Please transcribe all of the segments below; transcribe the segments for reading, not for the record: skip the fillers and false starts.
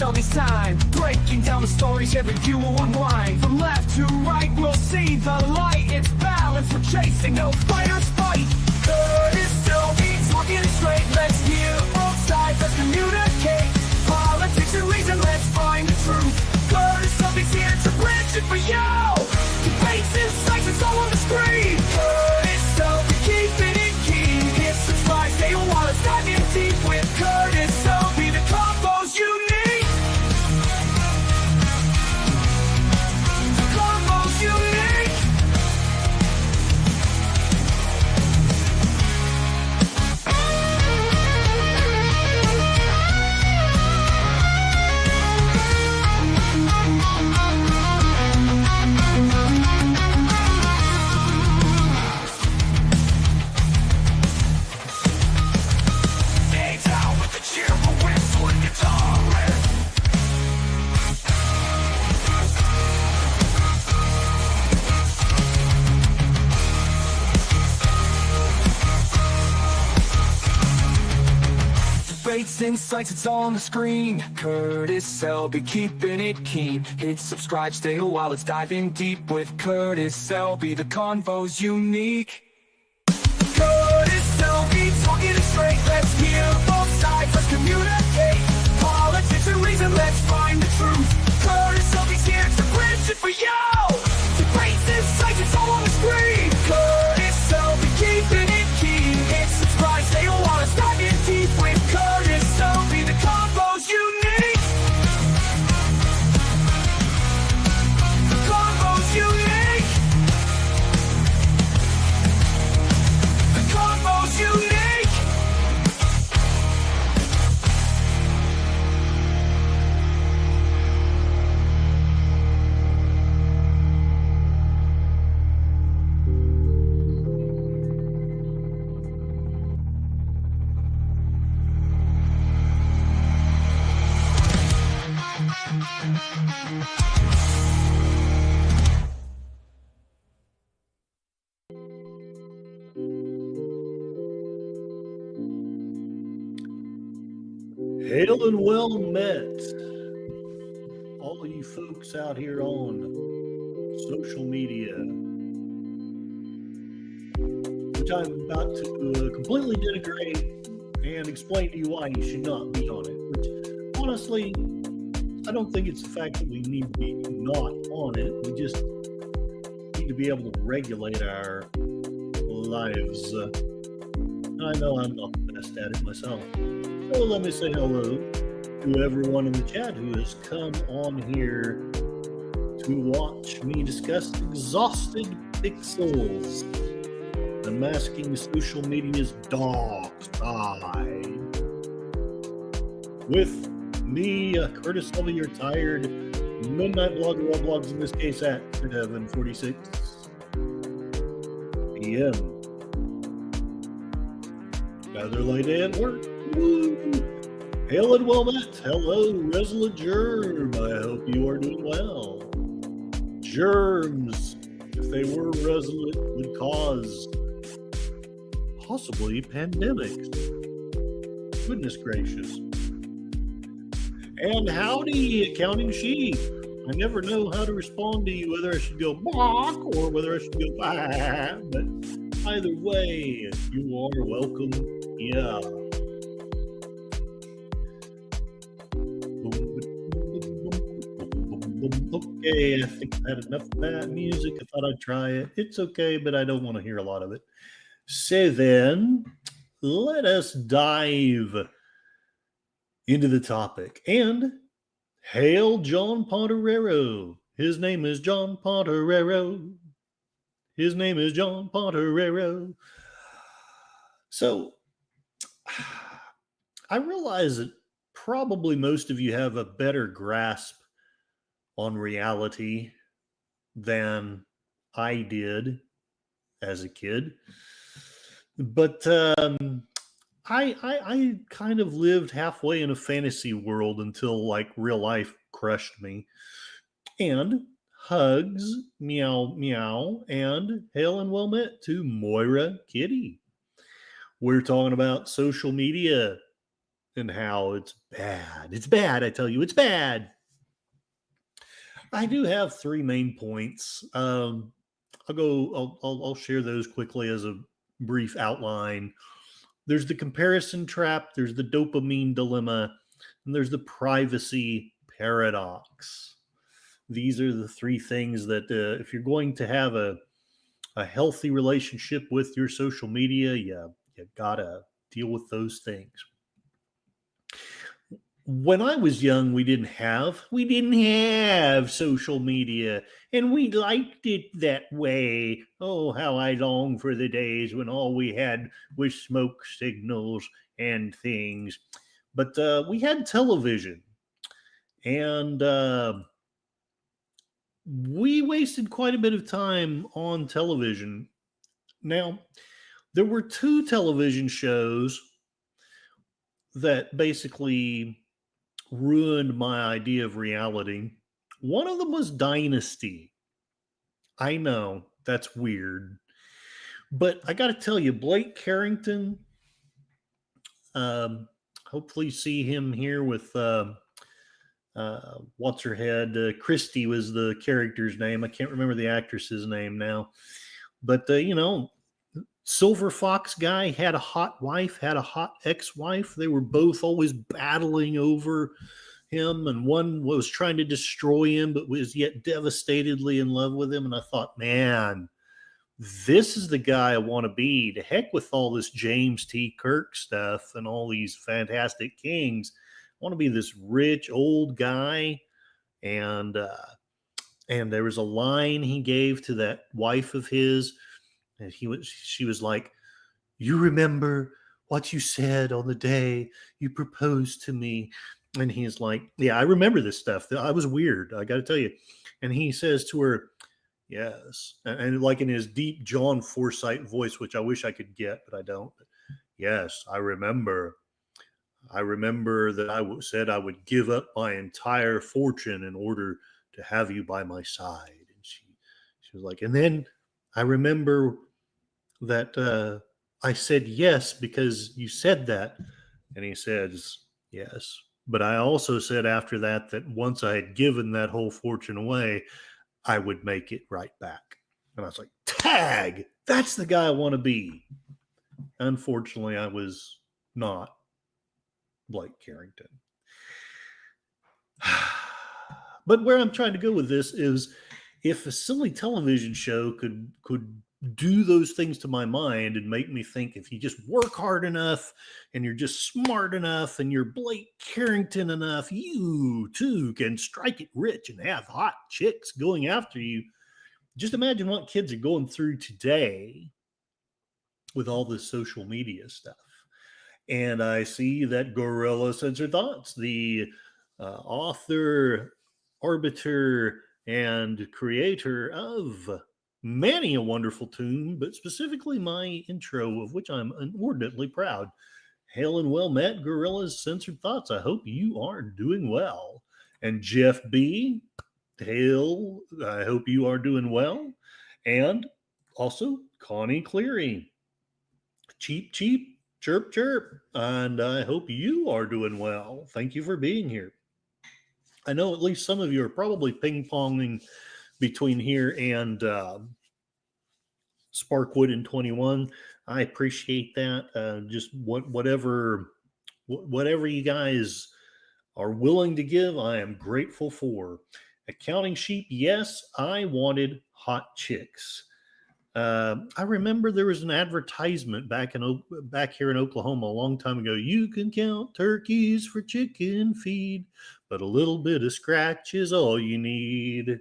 all this time, breaking down the stories every view will unwind. From left to right, we'll see the light. It's balance we're chasing, no fighters fight. Curtis Selby, talking it straight. Let's hear both sides, let's communicate. Politics and reason, let's find the truth. Curtis Selby's here to bridge it for you. Debates, insights, it's all on the screen. Curtis Selby, keeping it keen. Hit subscribe, stay a while, let's dive in deep with Curtis Selby. The combos you need. The combos you need. Insights, it's all on the screen. Curtis Selby, keeping it keen. Hit subscribe, stay a while, let's dive in deep with Curtis Selby. The convo's unique. Curtis Selby, talking it straight. Let's hear both sides, let's communicate. Politics and reason, let's find the truth. Curtis Selby's here to bridge it for you. Debates, insights, it's all on the screen. Curtis Selby, keeping it keen. Hit subscribe, stay a while, let's dive in deep with Curtis Selby. The combos you need. The combos you need. The combos you need. Hail and well met, all you folks out here on social media, which I'm about to completely denigrate and explain to you why you should not be on it, which honestly, I don't think it's the fact that we need to be not on it. We just need to be able to regulate our lives. And I know I'm not the best at it myself. So let me say hello to everyone in the chat who has come on here to watch me discuss Exhausted Pixels, Unmasking Social Media's Dark Side. With me, Curtis Selby, your tired midnight blogger, blogs in this case at 7:46 p.m. Rather late at work. Woo. Hail and well met. Hello, Resolute Germ. I hope you are doing well. Germs, if they were resolute, would cause possibly pandemics. Goodness gracious. And howdy, Accounting Sheep. I never know how to respond to you, whether I should go bark or whether I should go bah. But either way, you are welcome. Yeah. Okay, I think I had enough of that music. I thought I'd try it. It's okay, but I don't want to hear a lot of it. So then, let us dive into the topic. And hail John Ponterero. His name is John Ponterero. His name is John Ponterero. So, I realize that probably most of you have a better grasp on reality than I did as a kid. But I kind of lived halfway in a fantasy world until like real life crushed me. And hugs, meow, meow, and hail and well met to Moira Kitty. We're talking about social media and how it's bad. It's bad, I tell you, it's bad. I do have three main points. I'll share those quickly as a brief outline. There's the comparison trap, there's the dopamine dilemma, and there's the privacy paradox. These are the three things that, if you're going to have a healthy relationship with your social media, you gotta deal with those things. When I was young, we didn't have social media, and we liked it that way. Oh, how I long for the days when all we had was smoke signals and things. But we had television, and we wasted quite a bit of time on television. Now, there were two television shows that basically ruined my idea of reality. One of them was Dynasty. I know that's weird, but I got to tell you, Blake Carrington. Um, Hopefully, see him here with what's her head. Christy was the character's name. I can't remember the actress's name now, but Silver Fox guy had a hot wife, had a hot ex-wife. They were both always battling over him, and one was trying to destroy him, but was yet devastatedly in love with him. And I thought, man, this is the guy I want to be. To heck with all this James T. Kirk stuff and all these fantastic kings. I want to be this rich old guy. And there was a line he gave to that wife of his, and she was like, "You remember what you said on the day you proposed to me?" And he's like, "Yeah, I remember this stuff. I was weird, I got to tell you." And he says to her, "Yes," and like in his deep John Forsythe voice, which I wish I could get, but I don't. "Yes, I remember. I remember that said I would give up my entire fortune in order to have you by my side." And she was like, "And then I remember that I said yes because you said that." And he says, "Yes. But I also said after that that once I had given that whole fortune away, I would make it right back." And I was like, tag, that's the guy I want to be. Unfortunately, I was not Blake Carrington. But where I'm trying to go with this is, if a silly television show could do those things to my mind and make me think, if you just work hard enough and you're just smart enough and you're Blake Carrington enough, you too can strike it rich and have hot chicks going after you. Just imagine what kids are going through today with all this social media stuff. And I see that Gorilla Censored Thoughts, the author, arbiter, and creator of many a wonderful tune, but specifically my intro, of which I'm inordinately proud. Hail and well met, Gorilla's Censored Thoughts. I hope you are doing well. And Jeff B., hail, I hope you are doing well. And also Connie Cleary, cheap, cheap, chirp, chirp. And I hope you are doing well. Thank you for being here. I know at least some of you are probably ping-ponging between here and Sparkwood in 21. I appreciate that. Just whatever you guys are willing to give, I am grateful for. Accounting Sheep, yes, I wanted hot chicks. I remember there was an advertisement back here in Oklahoma a long time ago. You can count turkeys for chicken feed, but a little bit of scratch is all you need.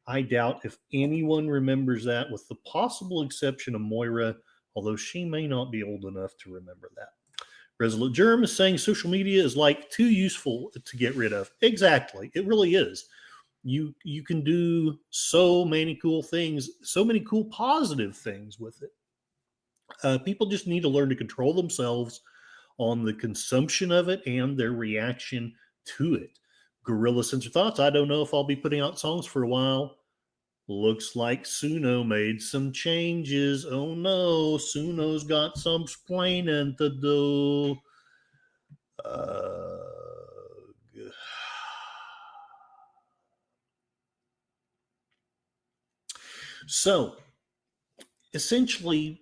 I doubt if anyone remembers that, with the possible exception of Moira, although she may not be old enough to remember that. Resolute Germ is saying social media is like too useful to get rid of. Exactly. It really is. You can do so many cool things, so many cool positive things with it. People just need to learn to control themselves on the consumption of it and their reaction to it. Gorilla Censored Thoughts, I don't know if I'll be putting out songs for a while. Looks like Suno made some changes. Oh no, Suno's got some splaining to do. Uh, so essentially,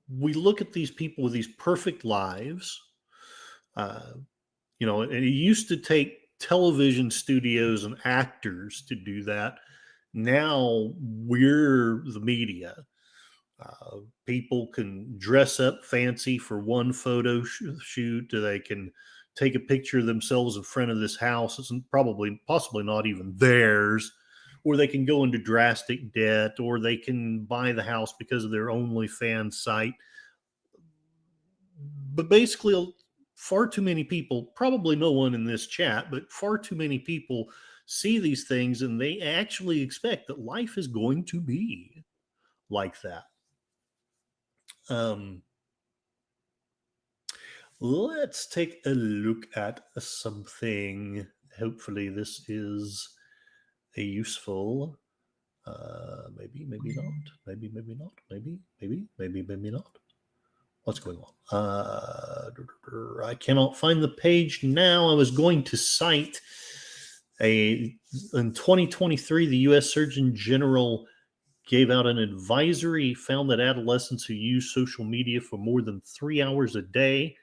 we look at these people with these perfect lives. Uh, and it used to take television studios and actors to do that. Now we're the media. People can dress up fancy for one photo shoot. They can take a picture of themselves in front of this house. It's possibly not even theirs. Or they can go into drastic debt, or they can buy the house because of their OnlyFans site. But basically, far too many people, probably no one in this chat, but far too many people see these things and they actually expect that life is going to be like that. Let's take a look at something. Hopefully this is a useful, maybe not, maybe not, maybe not. What's going on? I cannot find the page now. I was going to cite in 2023, the U.S. Surgeon General gave out an advisory, found that adolescents who use social media for more than 3 hours a day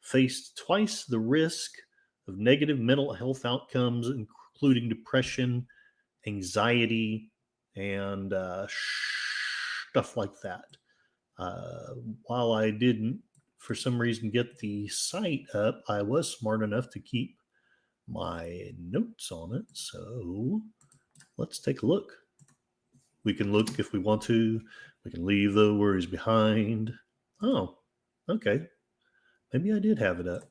faced twice the risk of negative mental health outcomes, including depression, anxiety, and stuff like that. While I didn't, for some reason, get the site up, I was smart enough to keep my notes on it. So let's take a look. We can look if we want to. We can leave the worries behind. Oh, okay. Maybe I did have it up.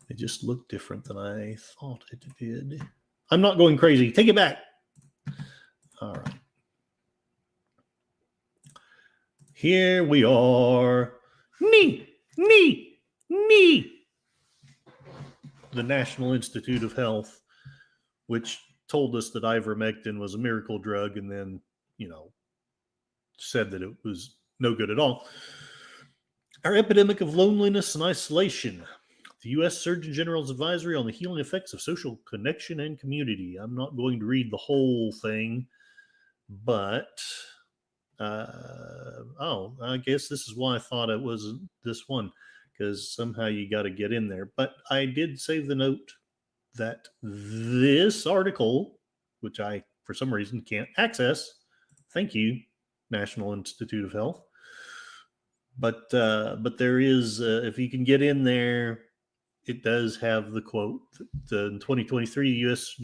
It just looked different than I thought it did. I'm not going crazy. Take it back. All right. Here we are. Me. The National Institute of Health, which told us that ivermectin was a miracle drug and then, said that it was no good at all. Our epidemic of loneliness and isolation. The U.S. Surgeon General's advisory on the healing effects of social connection and community. I'm not going to read the whole thing, but I guess this is why I thought it was this one, because somehow you got to get in there. But I did save the note that this article, which I for some reason can't access, thank you, National Institute of Health. But there is, if you can get in there, it does have the quote. In 2023, the U.S.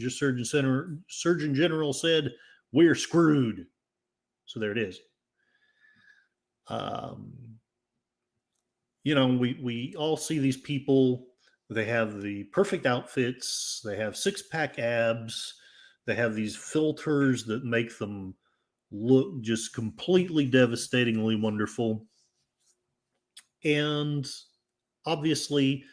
Surgeon General said, "We're screwed." So there it is. We all see these people. They have the perfect outfits. They have six-pack abs. They have these filters that make them look just completely devastatingly wonderful. And obviously,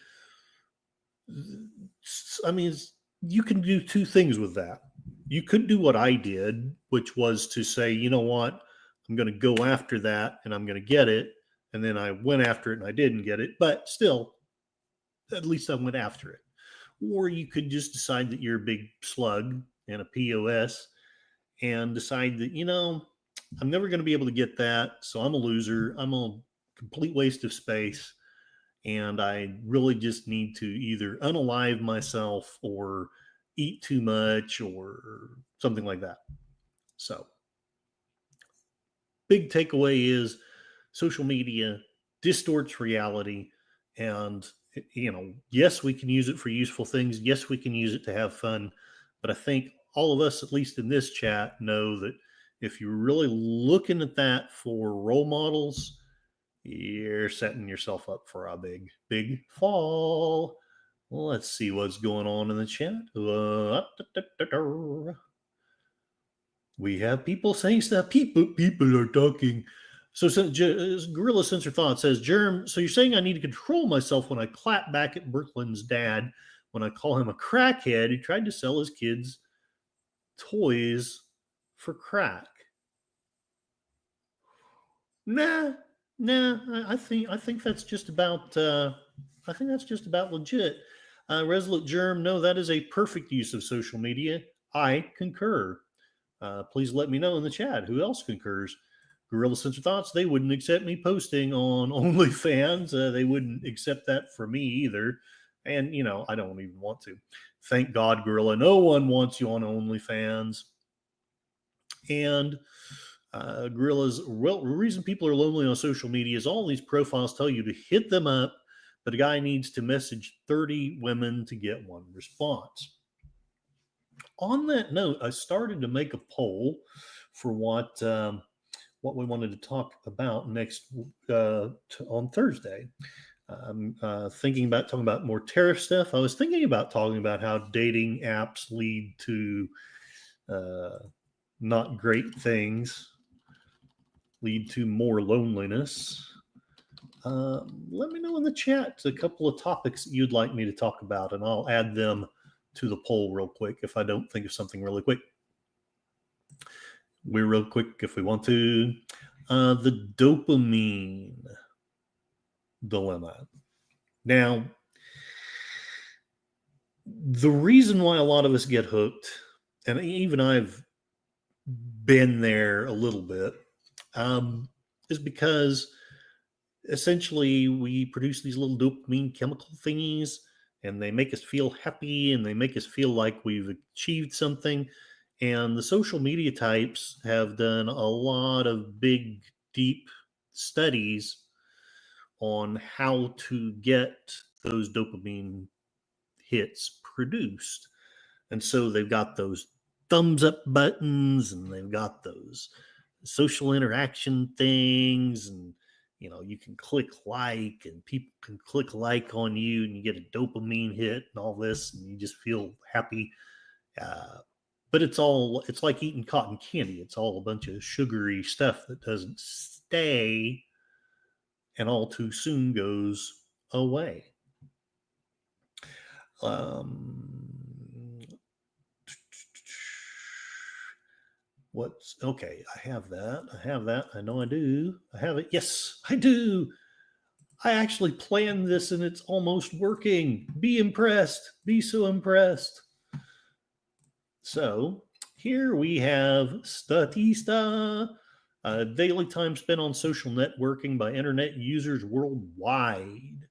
I mean, you can do two things with that. You could do what I did, which was to say, you know what, I'm going to go after that and I'm going to get it. And then I went after it and I didn't get it, but still, at least I went after it. Or you could just decide that you're a big slug and a POS and decide that, I'm never going to be able to get that. So I'm a loser. I'm a complete waste of space. And I really just need to either unalive myself or eat too much or something like that. So, big takeaway is social media distorts reality. And, yes, we can use it for useful things. Yes, we can use it to have fun. But I think all of us, at least in this chat, know that if you're really looking at that for role models, you're setting yourself up for a big, big fall. Well, let's see what's going on in the chat. We have people saying stuff. People are talking. So Gorilla Sensor Thought says, Germ, so you're saying I need to control myself when I clap back at Brooklyn's dad when I call him a crackhead who tried to sell his kids toys for crack. Nah, I think that's just about I think that's just about legit. Resolute Germ, no, that is a perfect use of social media. I concur. Please let me know in the chat who else concurs. Gorilla Censor Thoughts, they wouldn't accept me posting on OnlyFans. They wouldn't accept that for me either. And, I don't even want to. Thank God, Gorilla. No one wants you on OnlyFans. And Gorilla's, well, the reason people are lonely on social media is all these profiles tell you to hit them up, but a guy needs to message 30 women to get one response. On that note, I started to make a poll for what we wanted to talk about next on Thursday. I'm thinking about talking about more tariff stuff. I was thinking about talking about how dating apps lead to not great things, lead to more loneliness. Let me know in the chat a couple of topics that you'd like me to talk about, and I'll add them to the poll real quick if I don't think of something really quick. We're real quick if we want to. The dopamine dilemma. Now, the reason why a lot of us get hooked, and even I've been there a little bit, is because essentially we produce these little dopamine chemical thingies, and they make us feel happy, and they make us feel like we've achieved something. And the social media types have done a lot of big, deep studies on how to get those dopamine hits produced. And so they've got those thumbs up buttons, and they've got those social interaction things, and you can click like, and people can click like on you, and you get a dopamine hit and all this, and you just feel happy. But it's like eating cotton candy. It's all a bunch of sugary stuff that doesn't stay and all too soon goes away. What's okay? I have that. I know I do. I have it. Yes, I do. I actually planned this, and it's almost working. Be impressed. Be so impressed. So here we have Statista, daily time spent on social networking by internet users worldwide.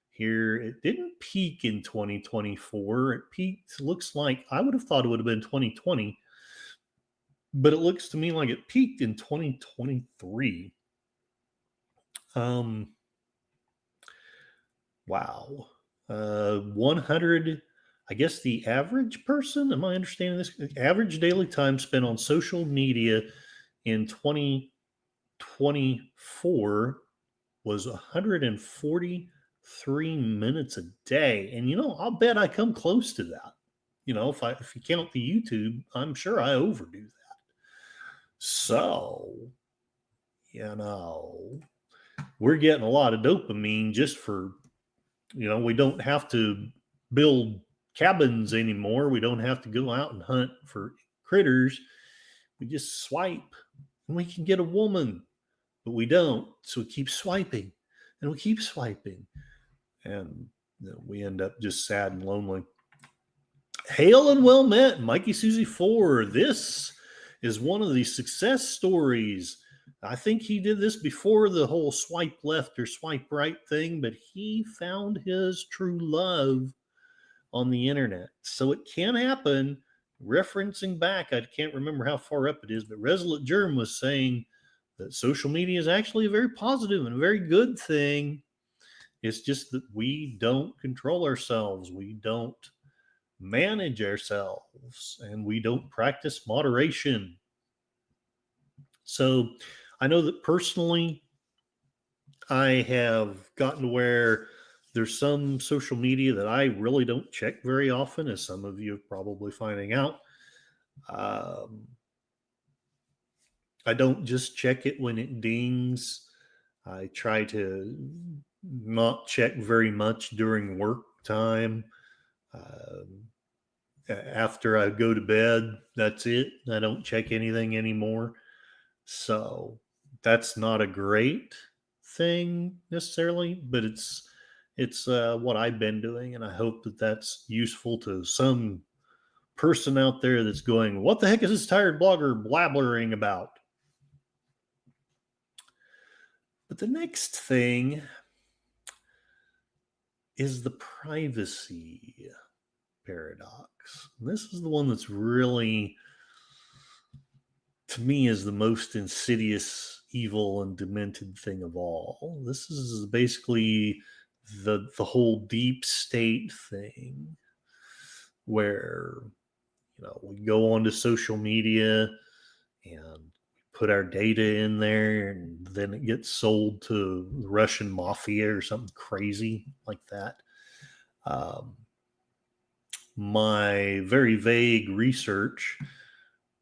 Here, it didn't peak in 2024. It peaked, looks like, I would have thought it would have been 2020, but it looks to me like it peaked in 2023. Wow. 100, I guess the average person, am I understanding this? Average daily time spent on social media in 2024 was 143 minutes a day. And, I'll bet I come close to that. If you count the YouTube, I'm sure I overdo that. So, we're getting a lot of dopamine just for, we don't have to build cabins anymore. We don't have to go out and hunt for critters. We just swipe and we can get a woman, but we don't. So we keep swiping and we keep swiping, and we end up just sad and lonely. Hail and well met, Mikey Susie 4. This is one of the success stories. I think he did this before the whole swipe left or swipe right thing, but he found his true love on the internet. So it can happen. Referencing back, I can't remember how far up it is, but Resolute Germ was saying that social media is actually a very positive and a very good thing. It's just that we don't control ourselves. We don't manage ourselves, and we don't practice moderation. So I know that personally, I have gotten to where there's some social media that I really don't check very often, as some of you are probably finding out. I don't just check it when it dings. I try to not check very much during work time. After I go to bed, that's it. I don't check anything anymore. So that's not a great thing necessarily, but it's It's what I've been doing, and I hope that that's useful to some person out there that's going, what the heck is this tired blogger blabbering about? But the next thing is the privacy paradox. And this is the one that's really, to me, is the most insidious, evil, and demented thing of all. This is basically the whole deep state thing, where we go onto social media and put our data in there, and then it gets sold to the Russian mafia or something crazy like that. My very vague research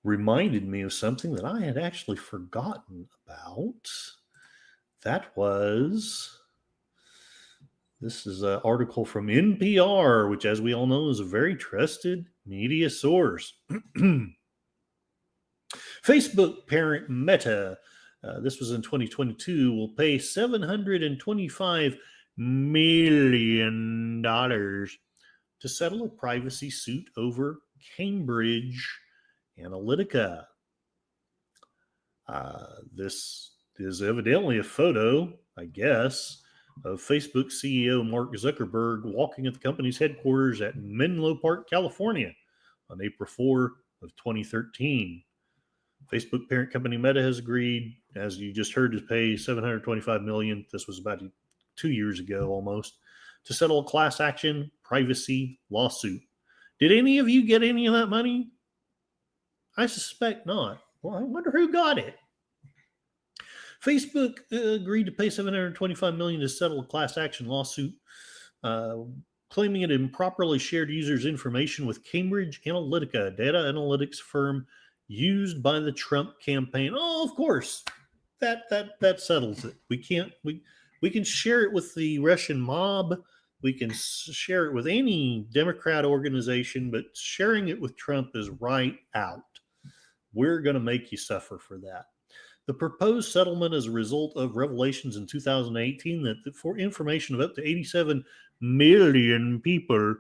reminded me of something that I had actually forgotten about. This is an article from NPR, which, as we all know, is a very trusted media source. Facebook parent Meta, this was in 2022, will pay $725 million to settle a privacy suit over Cambridge Analytica. This is evidently a photo, I guess, of Facebook CEO Mark Zuckerberg walking at the company's headquarters at Menlo Park, California on April 4 of 2013. Facebook parent company Meta has agreed, as you just heard, to pay $725 million. This was about 2 years ago almost, to settle a class action privacy lawsuit. Did any of you get any of that money? I suspect not. Well, I wonder who got it. Facebook agreed to pay $725 million to settle a class action lawsuit, claiming it improperly shared users' information with Cambridge Analytica, a data analytics firm used by the Trump campaign. Oh, of course, that settles it. We can share it with the Russian mob. We can share it with any Democrat organization, but sharing it with Trump is right out. We're going to make you suffer for that. The proposed settlement is a result of revelations in 2018 that for information of up to 87 million people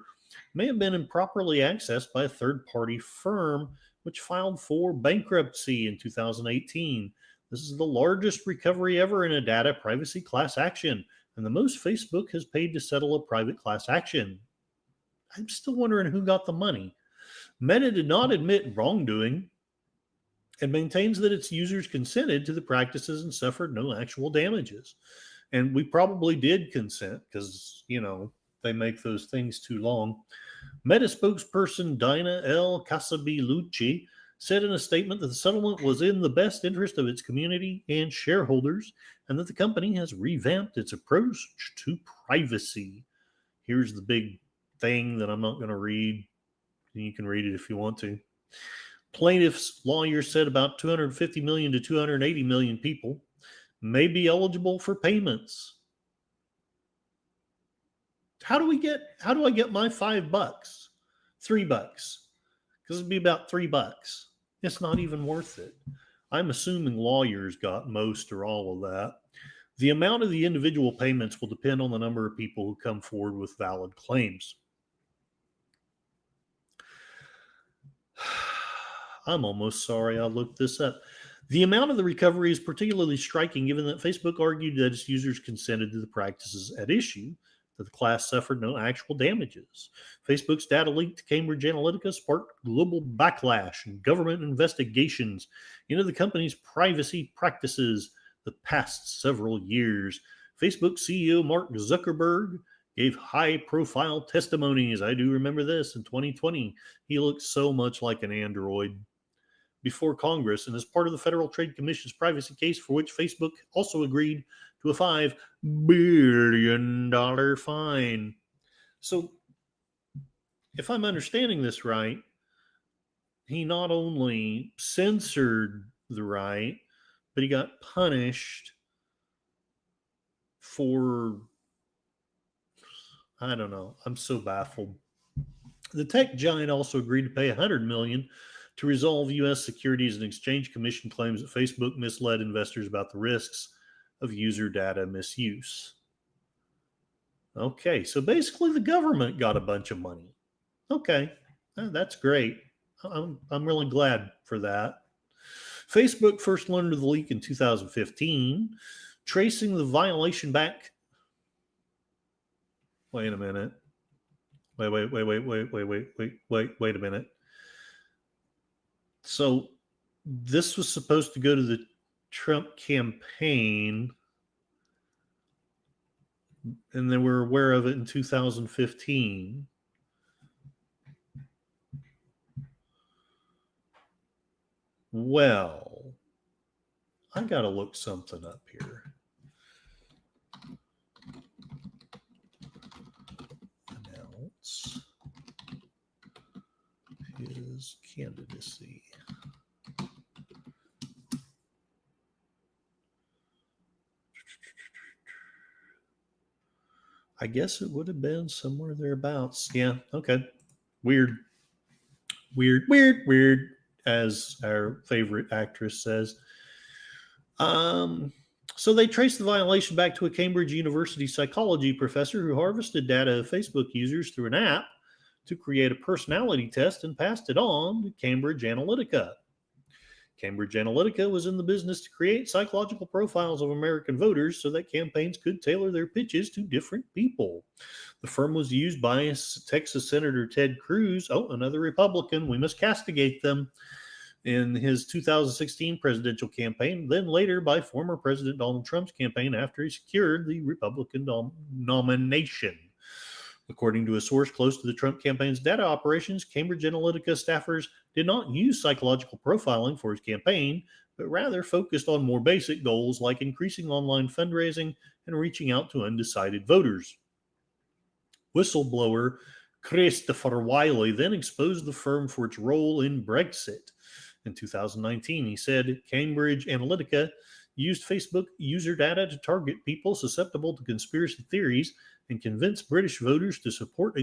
may have been improperly accessed by a third-party firm, which filed for bankruptcy in 2018. This is the largest recovery ever in a data privacy class action, and the most Facebook has paid to settle a private class action. I'm still wondering who got the money. Meta did not admit wrongdoing and maintains that its users consented to the practices and suffered no actual damages. And we probably did consent because, they make those things too long. Meta spokesperson Dina El Casabilucci said in a statement that the settlement was in the best interest of its community and shareholders, and that the company has revamped its approach to privacy. Here's the big thing that I'm not going to read. You can read it if you want to. Plaintiffs' lawyers said about 250 million to 280 million people may be eligible for payments. How do I get my $5? $3? Because it'd be about $3. It's not even worth it. I'm assuming lawyers got most or all of that. The amount of the individual payments will depend on the number of people who come forward with valid claims. I'm almost sorry I looked this up. The amount of the recovery is particularly striking given that Facebook argued that its users consented to the practices at issue, that the class suffered no actual damages. Facebook's data leak to Cambridge Analytica sparked global backlash and government investigations into the company's privacy practices the past several years. Facebook CEO Mark Zuckerberg gave high-profile testimonies. I do remember this in 2020. He looked so much like an android. Before Congress, and as part of the Federal Trade Commission's privacy case, for which Facebook also agreed to a $5 billion fine. So, if I'm understanding this right, he not only censored the right, but he got punished for, I don't know, I'm so baffled. The tech giant also agreed to pay $100 million to resolve U.S. Securities and Exchange Commission claims that Facebook misled investors about the risks of user data misuse. Okay, so basically the government got a bunch of money. Okay, that's great. I'm really glad for that. Facebook first learned of the leak in 2015, tracing the violation back. Wait a minute. Wait a minute. So this was supposed to go to the Trump campaign, and they were aware of it in 2015. Well, I got to look something up here. Announce his candidacy. I guess it would have been somewhere thereabouts. Yeah, okay. Weird, as our favorite actress says. So they traced the violation back to a Cambridge University psychology professor who harvested data of Facebook users through an app to create a personality test and passed it on to Cambridge Analytica. Cambridge Analytica was in the business to create psychological profiles of American voters so that campaigns could tailor their pitches to different people. The firm was used by Texas Senator Ted Cruz, another Republican, we must castigate them, in his 2016 presidential campaign, then later by former President Donald Trump's campaign after he secured the Republican nomination. According to a source close to the Trump campaign's data operations, Cambridge Analytica staffers did not use psychological profiling for his campaign, but rather focused on more basic goals like increasing online fundraising and reaching out to undecided voters. Whistleblower Christopher Wiley then exposed the firm for its role in Brexit. In 2019, he said Cambridge Analytica used Facebook user data to target people susceptible to conspiracy theories and convince British voters to support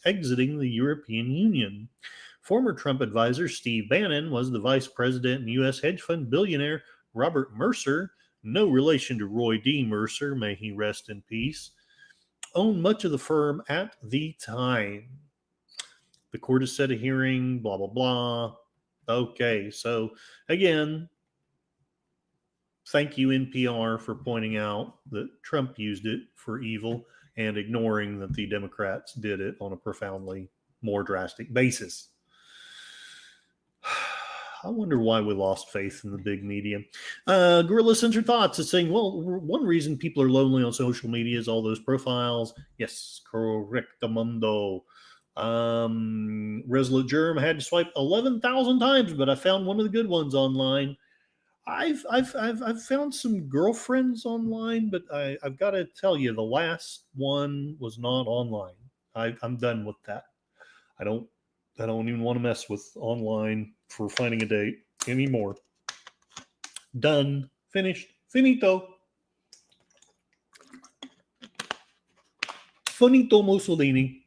exiting the European Union. Former Trump advisor Steve Bannon was the vice president and U.S. hedge fund billionaire Robert Mercer, no relation to Roy D. Mercer, may he rest in peace, owned much of the firm at the time. The court has set a hearing, blah, blah, blah. Okay, so again, thank you, NPR, for pointing out that Trump used it for evil and ignoring that the Democrats did it on a profoundly more drastic basis. I wonder why we lost faith in the big media. Gorilla Censored Thoughts is saying, well, one reason people are lonely on social media is all those profiles. Yes, correctamundo. Resolute Germ had to swipe 11,000 times, but I found one of the good ones online. I've found some girlfriends online, but I've got to tell you, the last one was not online. I'm done with that. I don't even want to mess with online for finding a date anymore. Done. Finished. Finito. Finito Mussolini.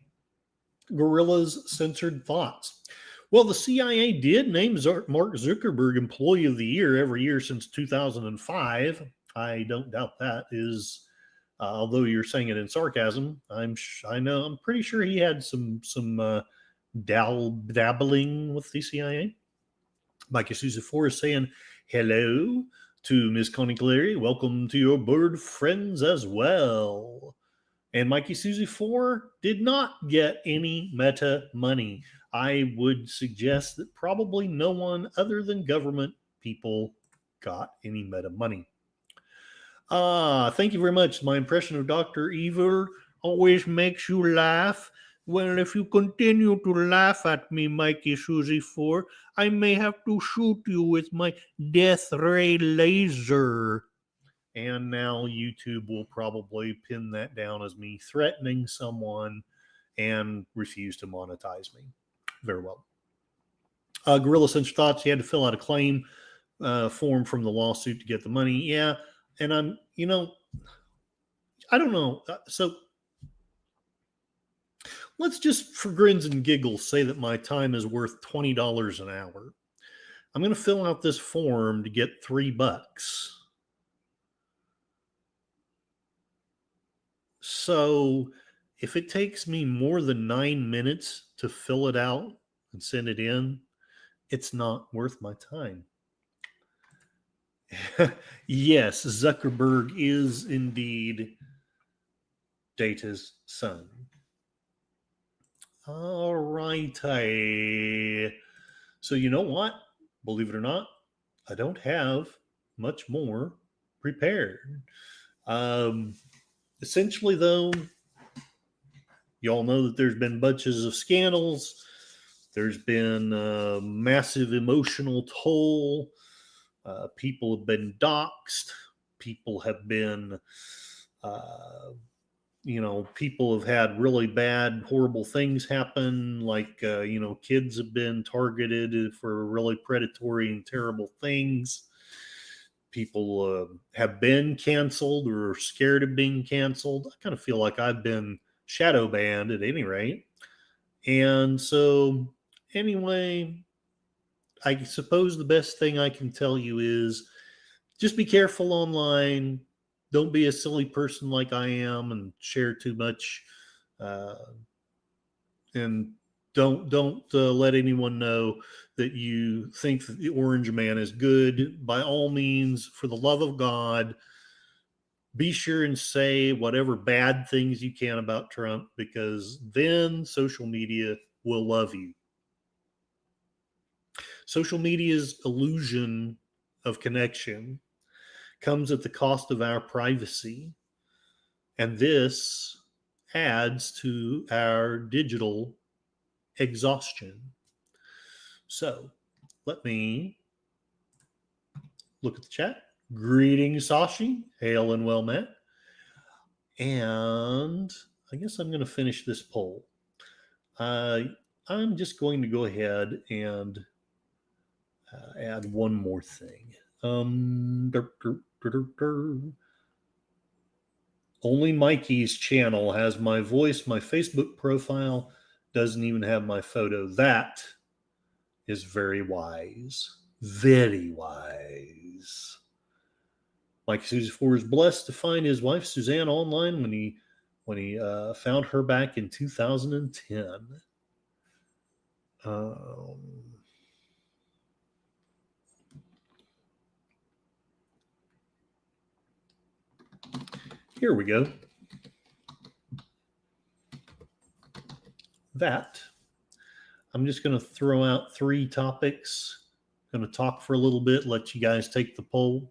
Gorilla's Censored Thoughts. Well, the CIA did name Mark Zuckerberg Employee of the Year every year since 2005. I don't doubt that is, although you're saying it in sarcasm, I'm pretty sure he had some dabbling with the CIA. Mike Susie 4 is saying hello to Miss Connie Clary. Welcome to your bird friends as well. And Mikey Susie 4 did not get any Meta money. I would suggest that probably no one other than government people got any Meta money. Thank you very much. My impression of Dr. Evil always makes you laugh. Well, if you continue to laugh at me, Mikey Susie 4, I may have to shoot you with my death ray laser. And now YouTube will probably pin that down as me threatening someone and refuse to monetize me. Very well. Gorilla Censored Thoughts, you had to fill out a claim form from the lawsuit to get the money. Yeah, and I don't know. So let's just, for grins and giggles, say that my time is worth $20 an hour. I'm going to fill out this form to get $3. So if it takes me more than 9 minutes to fill it out and send it in, it's not worth my time. Yes, Zuckerberg is indeed Data's son. All right. So, you know what? Believe it or not, I don't have much more prepared. Essentially, though, you all know that there's been bunches of scandals. There's been a massive emotional toll. People have been doxxed. People have been, people have had really bad, horrible things happen. Like, kids have been targeted for really predatory and terrible things. People have been canceled or are scared of being canceled. I kind of feel like I've been shadow banned at any rate. And so, anyway, I suppose the best thing I can tell you is just be careful online. Don't be a silly person like I am and share too much. And don't let anyone know that you think that the Orange Man is good. By all means, for the love of God, be sure and say whatever bad things you can about Trump, because then social media will love you. Social media's illusion of connection comes at the cost of our privacy, and this adds to our digital exhaustion. So let me look at the chat. Greetings, Sashi. Hail and well met. And I guess I'm going to finish this poll. I'm just going to go ahead and add one more thing. Only Mikey's channel has my voice. My Facebook profile doesn't even have my photo. That is very wise. Very wise. Mike Suzfor is blessed to find his wife Suzanne online when he found her back in 2010. Here we go. That I'm just going to throw out 3 topics. Going to talk for a little bit, let you guys take the poll,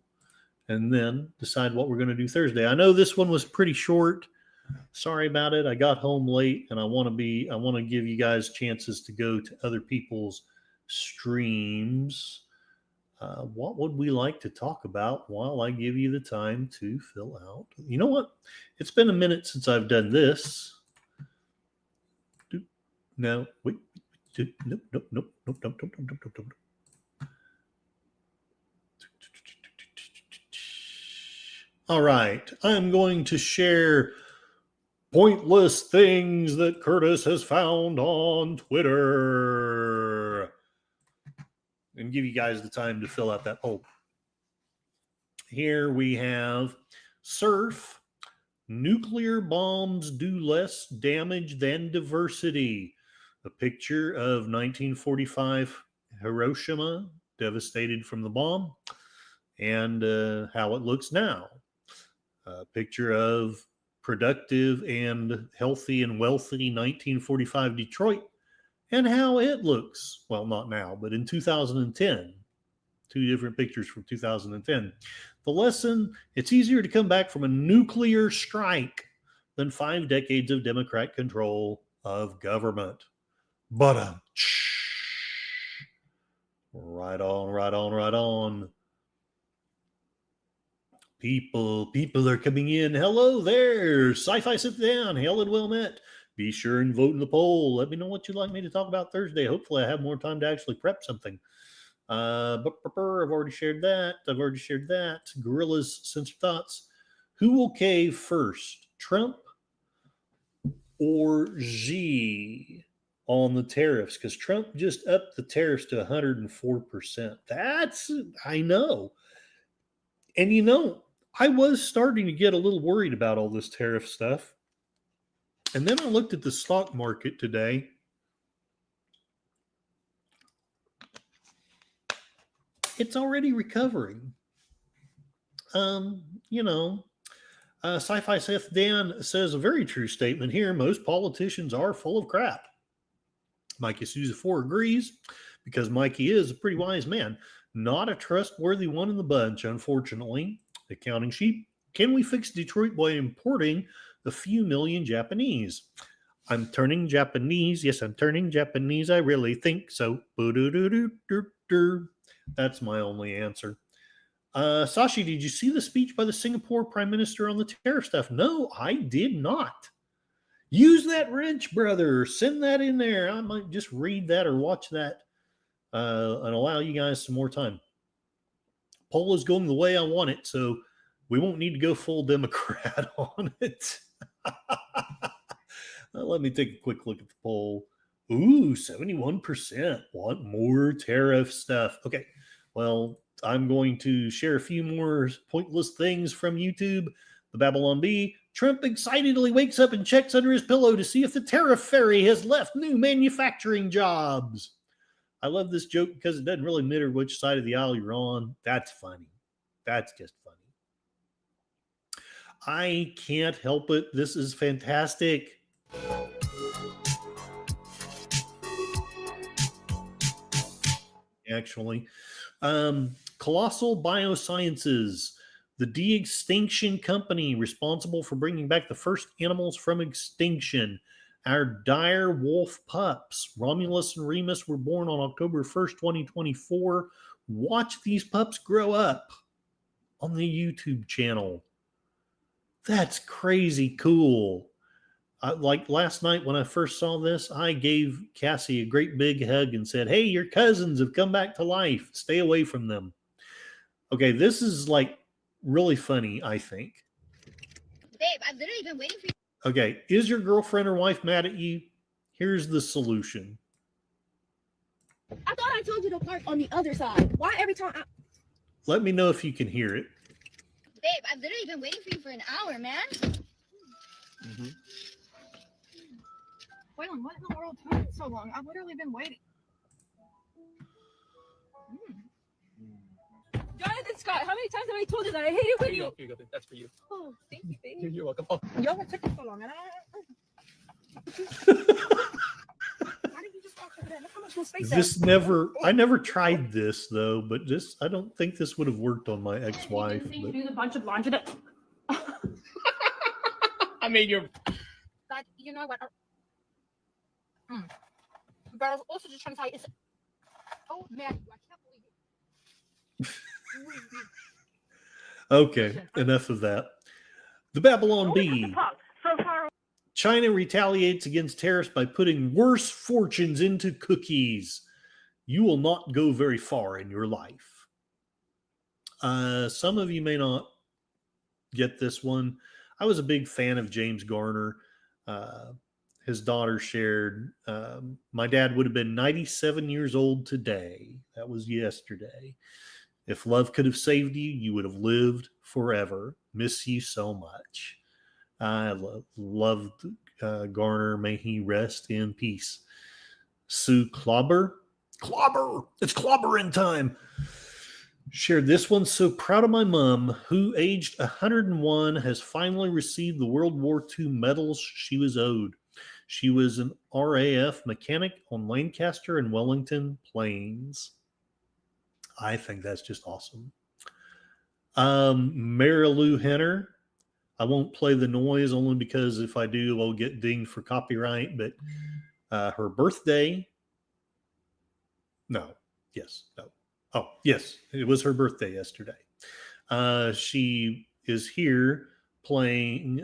and then decide what we're going to do Thursday. I know this one was pretty short. Sorry about it. I got home late, and I want to give you guys chances to go to other people's streams. What would we like to talk about while I give you the time to fill out? You know what? It's been a minute since I've done this. No, wait. Nope. All right. I'm going to share pointless things that Curtis has found on Twitter and give you guys the time to fill out that poll. Here we have Surf. Nuclear bombs do less damage than diversity. A picture of 1945 Hiroshima, devastated from the bomb, and how it looks now. A picture of productive and healthy and wealthy 1945 Detroit, and how it looks, well, not now, but in 2010. 2 different pictures from 2010. The lesson: it's easier to come back from a nuclear strike than 5 decades of Democrat control of government. But right on. People are coming in. Hello there. Sci-Fi Sit Down. Hail and well met. Be sure and vote in the poll. Let me know what you'd like me to talk about Thursday. Hopefully I have more time to actually prep something. I've already shared that. Gorillas Censor Thoughts. Who will cave first, Trump or Xi on the tariffs? Because Trump just upped the tariffs to 104%. I know. And I was starting to get a little worried about all this tariff stuff. And then I looked at the stock market today. It's already recovering. You know, Sci-Fi Seth Dan says a very true statement here. Most politicians are full of crap. Mikey Souza 4 agrees because Mikey is a pretty wise man. Not a trustworthy one in the bunch, unfortunately. Accounting sheep. Can we fix Detroit by importing a few million Japanese? I'm turning Japanese. Yes, I'm turning Japanese. I really think so. That's my only answer. Sashi, did you see the speech by the Singapore Prime Minister on the tariff stuff? No, I did not. Use that wrench, brother. Send that in there. I might just read that or watch that and allow you guys some more time. Poll is going the way I want it, so we won't need to go full Democrat on it. Let me take a quick look at the poll. Ooh, 71% want more tariff stuff. Okay, well, I'm going to share a few more pointless things from YouTube. The Babylon Bee. Trump excitedly wakes up and checks under his pillow to see if the tariff fairy has left new manufacturing jobs. I love this joke because it doesn't really matter which side of the aisle you're on. That's funny. That's just funny. I can't help it. This is fantastic. Actually, Colossal Biosciences, the de-extinction company responsible for bringing back the first animals from extinction. Our dire wolf pups, Romulus and Remus, were born on October 1st, 2024. Watch these pups grow up on the YouTube channel. That's crazy cool. Like last night when I first saw this, I gave Cassie a great big hug and said, hey, your cousins have come back to life. Stay away from them. Okay, this is like really funny, I think. Babe, I've literally been waiting for you. Okay, is your girlfriend or wife mad at you? Here's the solution. I thought I told you to park on the other side. Why every time Let me know if you can hear it. Babe, I've literally been waiting for you for an hour, man. Mm-hmm. Waylon, what in the world took so long? I've literally been waiting. Jonathan Scott, how many times have I told you that I hate it when you... Here you go. That's for you. Oh, thank you, babe. You're welcome. Oh. Yo, what took you so long? And why didn't you just walk over there? Look how much more space I never tried this though, but I don't think this would have worked on my ex-wife. You do a bunch of laundry that... I mean, you're... But you know what? But I was also just trying to tell you, oh man, I can't believe it. Okay, enough of that. The Babylon Bee. China retaliates against tariffs by putting worse fortunes into cookies. You will not go very far in your life. Some of you may not get this one. I was a big fan of James Garner. His daughter shared, my dad would have been 97 years old today. That was yesterday. If love could have saved you, you would have lived forever. Miss you so much. I loved Garner. May he rest in peace. Sue Clobber. It's clobbering time. Shared this one. So proud of my mom, who aged 101, has finally received the World War II medals she was owed. She was an RAF mechanic on Lancaster and Wellington planes. I think that's just awesome. Mary Lou Henner. I won't play the noise only because if I do, I'll get dinged for copyright. But her birthday. No. Oh, yes. It was her birthday yesterday. She is here playing,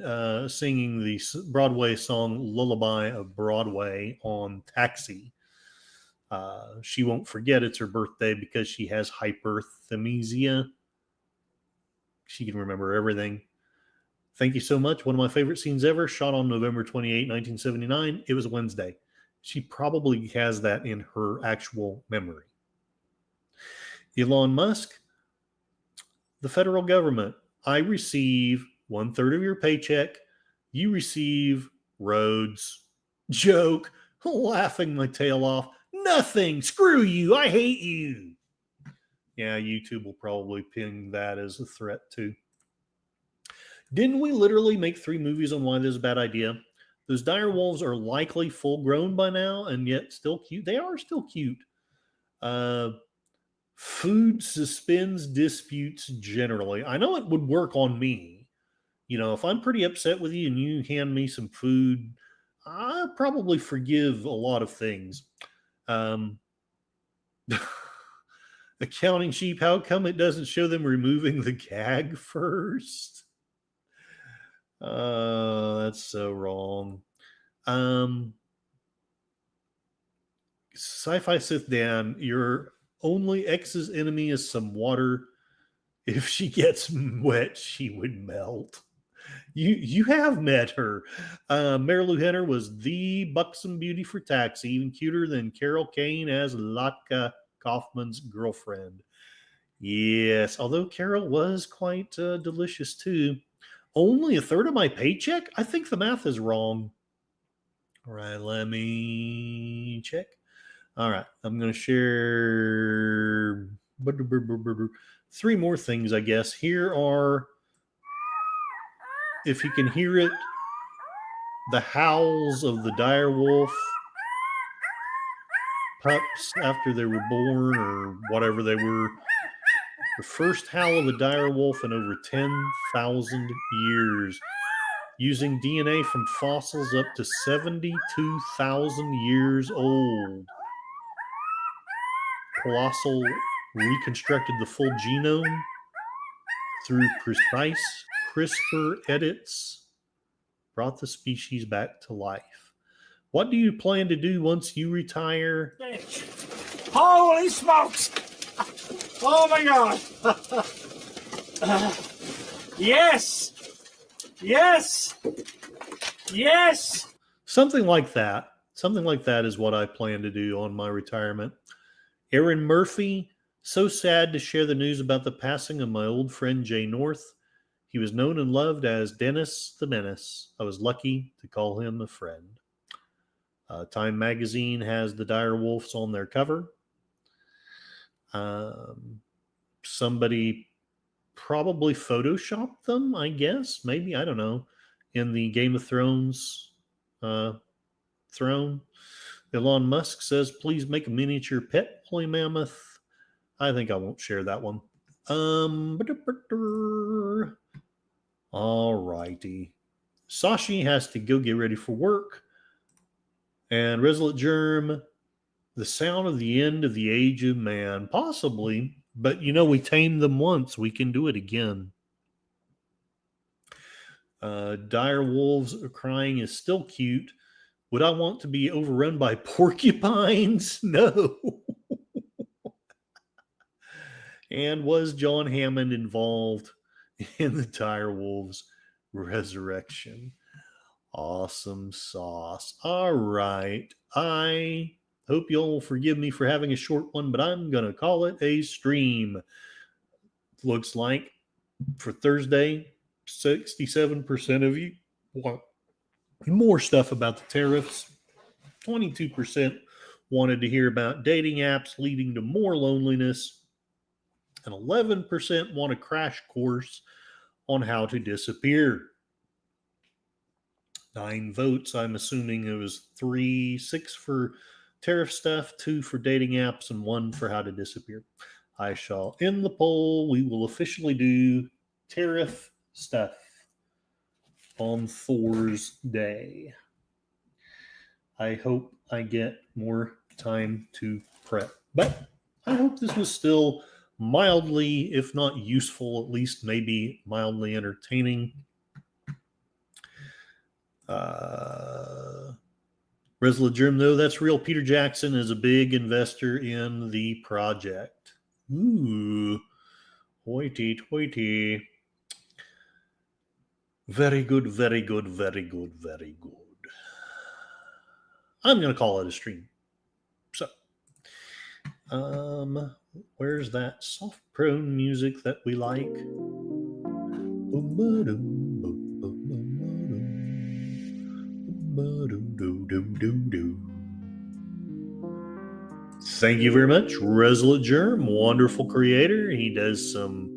singing the Broadway song Lullaby of Broadway on Taxi. She won't forget it's her birthday because she has hyperthymesia. She can remember everything. Thank you so much. One of my favorite scenes ever, shot on November 28, 1979. It was Wednesday. She probably has that in her actual memory. Elon Musk, the federal government. I receive 1/3 of your paycheck. You receive Roads. Joke. Laughing my tail off. Nothing. Screw you. I hate you. Yeah, YouTube will probably ping that as a threat too. Didn't we literally make 3 movies on why this is a bad idea? Those dire wolves are likely full grown by now and yet still cute. They are still cute. Food suspends disputes generally. I know it would work on me. You know, if I'm pretty upset with you and you hand me some food, I probably forgive a lot of things. Accounting sheep, how come it doesn't show them removing the gag first? That's so wrong. Sci-fi Sith Dan, your only ex's enemy is some water. If she gets wet, she would melt. You have met her. Marilu Henner was the buxom beauty for Taxi, even cuter than Carol Kane as Latka Kaufman's girlfriend. Yes, although Carol was quite delicious too. Only a third of my paycheck? I think the math is wrong. All right, let me check. All right, I'm going to share 3 more things, I guess. Here are, if you can hear it, the howls of the direwolf pups after they were born or whatever they were. The first howl of a direwolf in over 10,000 years, using DNA from fossils up to 72,000 years old. Colossal reconstructed the full genome through precise CRISPR edits, brought the species back to life. What do you plan to do once you retire? Holy smokes! Oh my God! Yes! Yes! Yes! Something like that. Something like that is what I plan to do on my retirement. Aaron Murphy, so sad to share the news about the passing of my old friend Jay North. He was known and loved as Dennis the Menace. I was lucky to call him a friend. Time magazine has the dire wolves on their cover. Somebody probably photoshopped them, I guess. Maybe, I don't know. In the Game of Thrones throne. Elon Musk says, please make a miniature pet woolly mammoth. I think I won't share that one. All righty. Sashi has to go get ready for work. And Resolute Germ, the sound of the end of the age of man. Possibly, but you know, we tamed them once. We can do it again. Dire wolves crying is still cute. Would I want to be overrun by porcupines? No. And was John Hammond involved in the dire wolves resurrection? Awesome sauce. All right. I hope you'll will forgive me for having a short one, but I'm going to call it a stream. Looks like for Thursday, 67% of you want more stuff about the tariffs. 22% wanted to hear about dating apps leading to more loneliness. And 11% want a crash course on how to disappear. 9 votes. I'm assuming it was 6 for tariff stuff, 2 for dating apps, and 1 for how to disappear. I shall end the poll. We will officially do tariff stuff on Thor's Day. I hope I get more time to prep. But I hope this was still mildly, if not useful, at least maybe mildly entertaining. Resolute Germ, though, that's real. Peter Jackson is a big investor in the project. Ooh, hoity-toity. Very good, very good, very good, very good. I'm going to call it a stream. So, where's that soft prone music that we like? Thank you very much, Resolute Germ, wonderful creator. He does some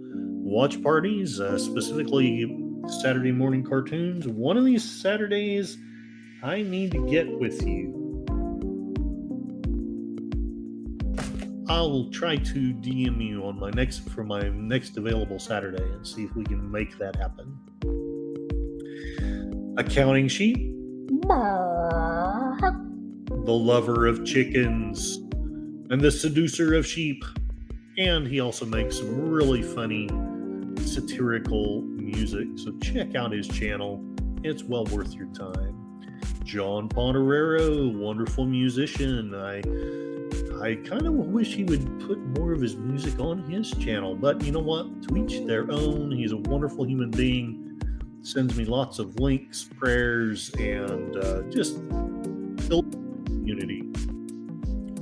watch parties, specifically Saturday morning cartoons. One of these Saturdays, I need to get with you. I'll try to DM you on my next available Saturday and see if we can make that happen. Accounting Sheep, the lover of chickens and the seducer of sheep, and he also makes some really funny satirical music, so check out his channel. It's well worth your time. John Ponderero, wonderful musician. I kind of wish he would put more of his music on his channel, but you know what? To each their own. He's a wonderful human being. Sends me lots of links, prayers, and just community.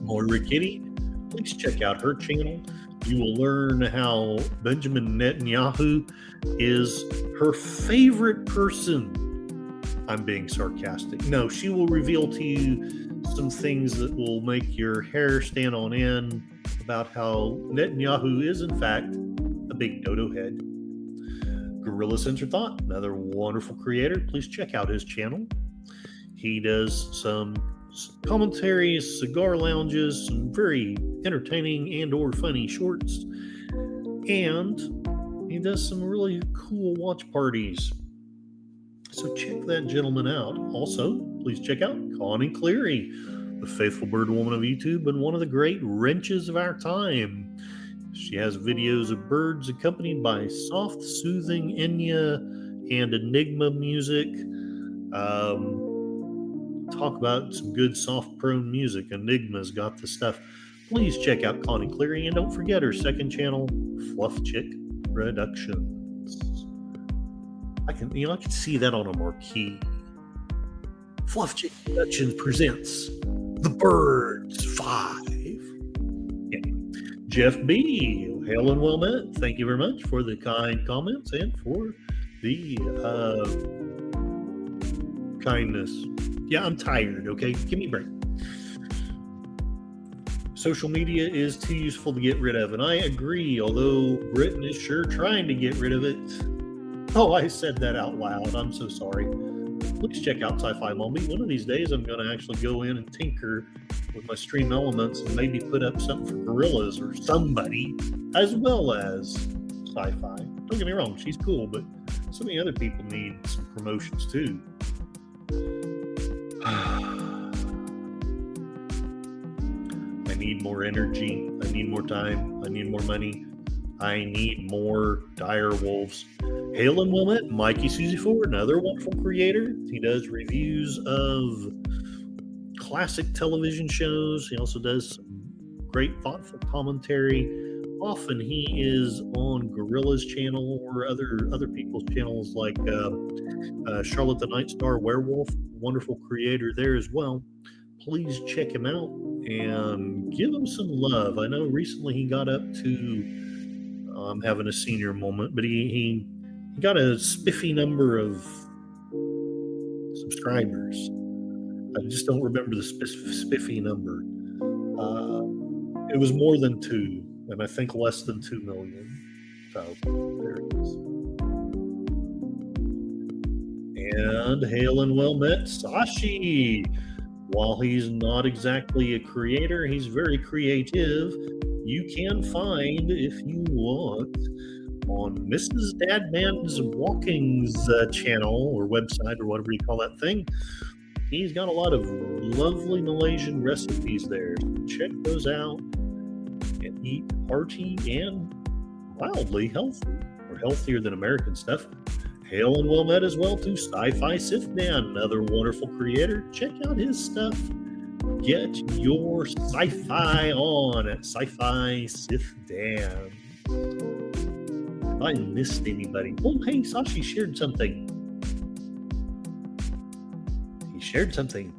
Moira Kitty, please check out her channel. You will learn how Benjamin Netanyahu is her favorite person. I'm being sarcastic. No, she will reveal to you some things that will make your hair stand on end about how Netanyahu is, in fact, a big dodo head. Gorilla Sensor Thought, another wonderful creator. Please check out his channel. He does some commentaries, cigar lounges, some very entertaining and or funny shorts, and he does some really cool watch parties. So check that gentleman out. Also, please check out Connie Cleary, the faithful bird woman of YouTube and one of the great wrenches of our time. She has videos of birds accompanied by soft, soothing Enya and Enigma music. Talk about some good soft prone music. Enigma's got the stuff. Please check out Connie Cleary, and don't forget her second channel, Fluff Chick Productions. I can see that on a marquee. Fluff Chick Productions presents The Birds 5. Yeah. Jeff B, hail and well met. Thank you very much for the kind comments and for the kindness. Yeah, I'm tired, okay? Give me a break. Social media is too useful to get rid of, and I agree, although Britain is sure trying to get rid of it. Oh, I said that out loud. I'm so sorry. Please check out Sci-Fi Mommy. One of these days, I'm going to actually go in and tinker with my stream elements and maybe put up something for Gorillas or somebody, as well as Sci-Fi. Don't get me wrong, she's cool, but so many other people need some promotions too. I need more energy. I need more time. I need more money. I need more dire wolves. Hail and well met, Mikey Susie Ford, another wonderful creator. He does reviews of classic television shows. He also does some great thoughtful commentary. Often he is on Gorilla's channel or other people's channels like Charlotte the Night Star Werewolf, wonderful creator there as well. Please check him out and give him some love. I know recently he got up to, I'm having a senior moment, but he got a spiffy number of subscribers. I just don't remember the spiffy number. It was more than 2, and I think less than 2 million. So there it is. And hail and well met, Sashi. While he's not exactly a creator, he's very creative. You can find, if you want, on Mrs. Dadman's Walking's channel or website or whatever you call that thing. He's got a lot of lovely Malaysian recipes there. Check those out and eat hearty and mildly healthy, or healthier than American stuff. Hail and well met as well to Sci-Fi Sith Dan, another wonderful creator. Check out his stuff. Get your sci-fi on at Sci-Fi Sith Dan. If I missed anybody. Oh, hey, Sashi shared something. He shared something.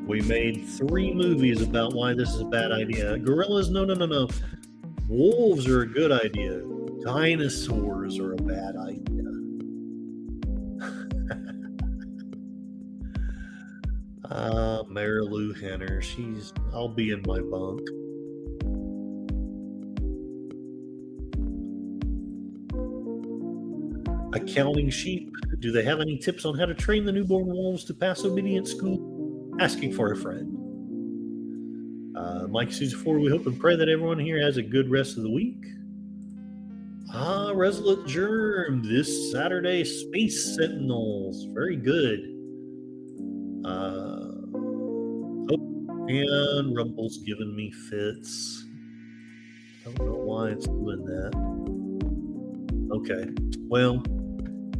We made 3 movies about why this is a bad idea. Gorillas, no. Wolves are a good idea. Dinosaurs are a bad idea. Marilou Henner, I'll be in my bunk. Accounting sheep, do they have any tips on how to train the newborn wolves to pass obedience school? Asking for a friend. Mike Susan 4, we hope and pray that everyone here has a good rest of the week. Resolute Germ, this Saturday, Space Sentinels. Very good. And Rumble's giving me fits. Don't know why it's doing that. Okay, well,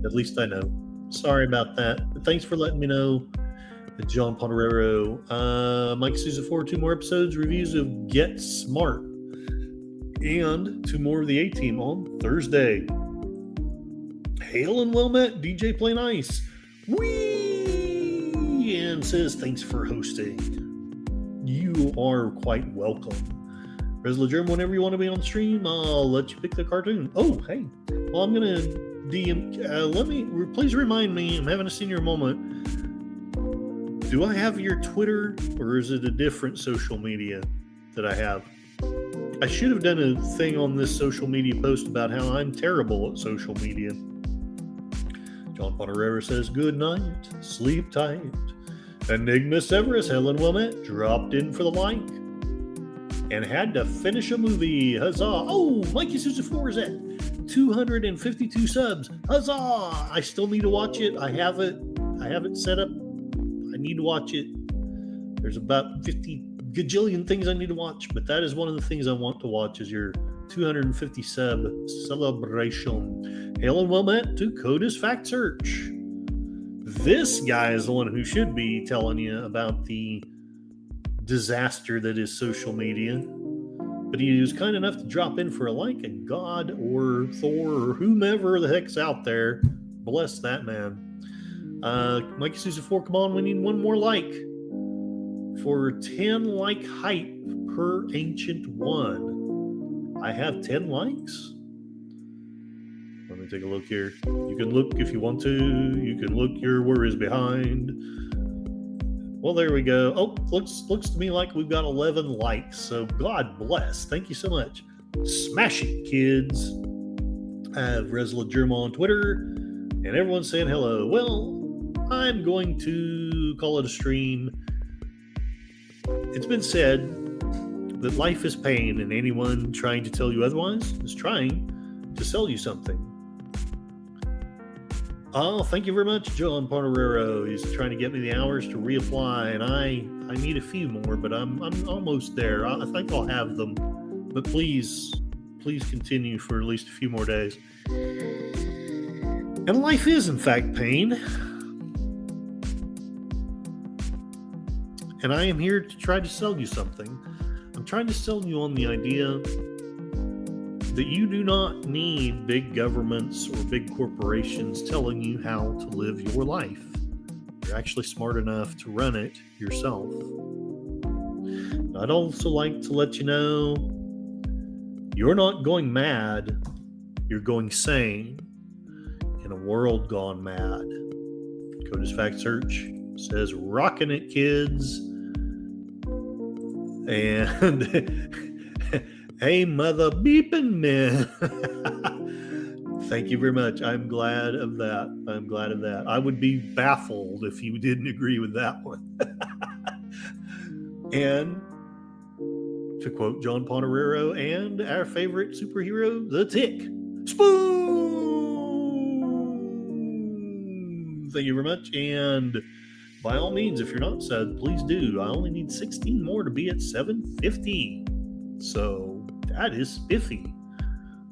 at least I know. Sorry about that. But thanks for letting me know. John Ponerero. Mike Susan 4, 2 more episodes, reviews of Get Smart. And 2 more of the A-Team on Thursday. Hail and well met, DJ Play Nice. Whee! And says, thanks for hosting. You are quite welcome. Resolute Germ, whenever you want to be on stream, I'll let you pick the cartoon. Oh, hey. Well, I'm going to DM. Please remind me, I'm having a senior moment. Do I have your Twitter, or is it a different social media that I have? I should have done a thing on this social media post about how I'm terrible at social media. John Ponerero says, good night, sleep tight. Enigma Severus, Helen Wilmette, dropped in for the like. And had to finish a movie. Huzzah. Oh, Mikey Susan 4 is at 252 subs. Huzzah. I still need to watch it. I have it set up. I need to watch it. There's about 50 gajillion things I need to watch, but that is one of the things I want to watch is your 250 sub celebration. Hail and well met to Codis Fact Search. This guy is the one who should be telling you about the disaster that is social media, but he was kind enough to drop in for a like, and God or Thor or whomever the heck's out there, bless that man. Mikey Susan 4, come on, we need one more like for 10 like hype per Ancient One. I have 10 likes. Let me take a look here. You can look if you want to. You can look your worries behind. Well, there we go. Oh, looks to me like we've got 11 likes. So God bless. Thank you so much. Smash it, kids. I have Resolute Germ on Twitter, and everyone's saying hello. Well, I'm going to call it a stream. It's been said that life is pain, and anyone trying to tell you otherwise is trying to sell you something. Oh, thank you very much, John Ponerero. He's trying to get me the hours to reapply, and I need a few more, but I'm almost there. I think I'll have them, but please continue for at least a few more days. And life is, in fact, pain. And I am here to try to sell you something. I'm trying to sell you on the idea that you do not need big governments or big corporations telling you how to live your life. You're actually smart enough to run it yourself. I'd also like to let you know you're not going mad, you're going sane in a world gone mad. Codis Fact Search says, rockin' it, kids. And hey, mother beeping man. Thank you very much. I'm glad of that. I would be baffled if you didn't agree with that one. And to quote John Ponerero and our favorite superhero, the Tick, Spoon. Thank you very much. And by all means, if you're not said, please do. I only need 16 more to be at 750. So that is spiffy.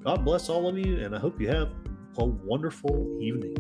God bless all of you, and I hope you have a wonderful evening.